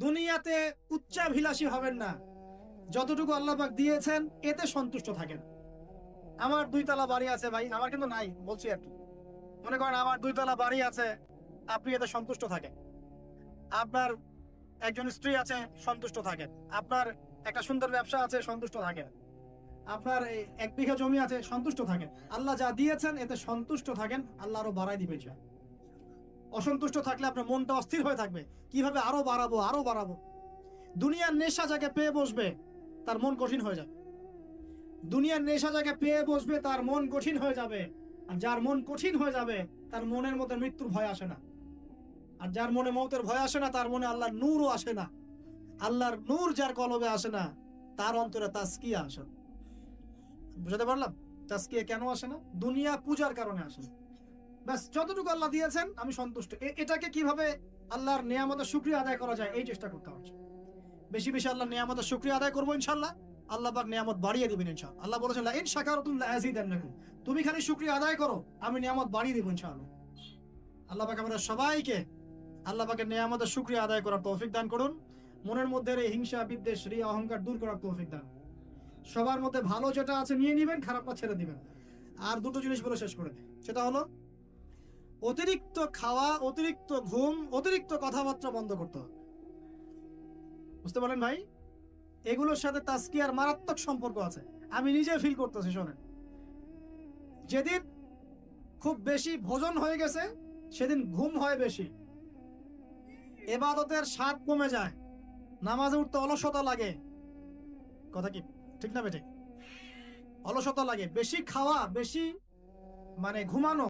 দুনিয়াতে উচ্চাভিলাষী হবেন না, যতটুকু আল্লাহ পাক দিয়েছেন এতে সন্তুষ্ট থাকেন। আমার 2 তলা বাড়ি আছে ভাই, আমার কিন্তু নাই, বলছি আর কি। মনে করেন আমার 2 তলা বাড়ি আছে, আপনি এতে সন্তুষ্ট থাকেন। আপনার একজন স্ত্রী আছে, সন্তুষ্ট থাকেন। আপনার একটা সুন্দর ব্যবসা আছে, সন্তুষ্ট থাকেন। আপনার 1 বিঘা জমি আছে, সন্তুষ্ট থাকেন। আল্লাহ যা দিয়েছেন এতে সন্তুষ্ট থাকেন, আল্লাহ আরো বাড়াই দিবেন। অসন্তুষ্ট থাকলে আপনার মনটা অস্থির হয়ে থাকবে, কিভাবে আরো বাড়াবো আরো বাড়াবো। দুনিয়ার নেশা যাকে পেয়ে বসবে তার মন কঠিন হয়ে যাবে। দুনিয়ার নেশা যাকে পেয়ে বসবে তার মন কঠিন হয়ে যাবে। আর যার মন কঠিন হয়ে যাবে তার মনের মধ্যে মৃত্যুর ভয় আসে না। আর যার মনে মৌতের ভয় আসে না তার মনে আল্লাহর নূরও আসে না। আল্লাহর নূর যার কলবে আসে না তার অন্তরে তাসকিয়া আসে না। বুঝতে পারলাম? তাসকিয়া কেন আসে না? দুনিয়া পূজার কারণে আসে না। ব্যাস, যতটুকু আল্লাহ দিয়েছেন আমি সন্তুষ্ট। এটাকে কিভাবে আল্লাহর নিয়ামতের শুকরিয়া আদায় করা যায় এই চেষ্টা করতে হবে। বেশি বেশি আল্লাহর নিয়ামতের শুকরিয়া আদায় করবো ইনশাআল্লাহ, আল্লাহ পাক নিয়ামত বাড়িয়ে দিবেন ইনশাআল্লাহ। আল্লাহ বলেছেন লা ইন শাকারতুম লা আযীদান্নাকুম, তুমি খালি শুকরিয়া আদায় করো আমি নিয়ামত বাড়িয়ে দিব ইনশাআল্লাহ। আল্লাহ পাক আমাদের সবাইকে আল্লাহ পাকের নিয়ামতের শুকরিয়া আদায় করার তৌফিক দান করুন। মনের মধ্যে এই হিংসা, বিদ্বেষ, রিয়া, অহংকার দূর করার তৌফিক দান। সবার মধ্যে ভালো যেটা আছে নিয়ে নিবেন, খারাপটা ছেড়ে দিবেন। আর 2টো জিনিস বলে শেষ করে দিই, সেটা হলো অতিরিক্ত খাওয়া, অতিরিক্ত ঘুম, অতিরিক্ত কথাবার্তা বন্ধ করতে হবে। বুঝতে পারেন ভাই? এগুলোর সাথে তাসকিয়ার মারাত্মক সম্পর্ক আছে, আমি নিজে ফিল করতেছি। শোনেন, যেদিন খুব বেশি ভোজন হয়ে গেছে সেদিন ঘুম হয় বেশি, ইবাদতের স্বাদ কমে যায়, নামাজে উঠতে অলসতা লাগে। কথা কি ঠিক না বেঠিক? অলসতা লাগে। বেশি খাওয়া, বেশি মানে ঘুমানো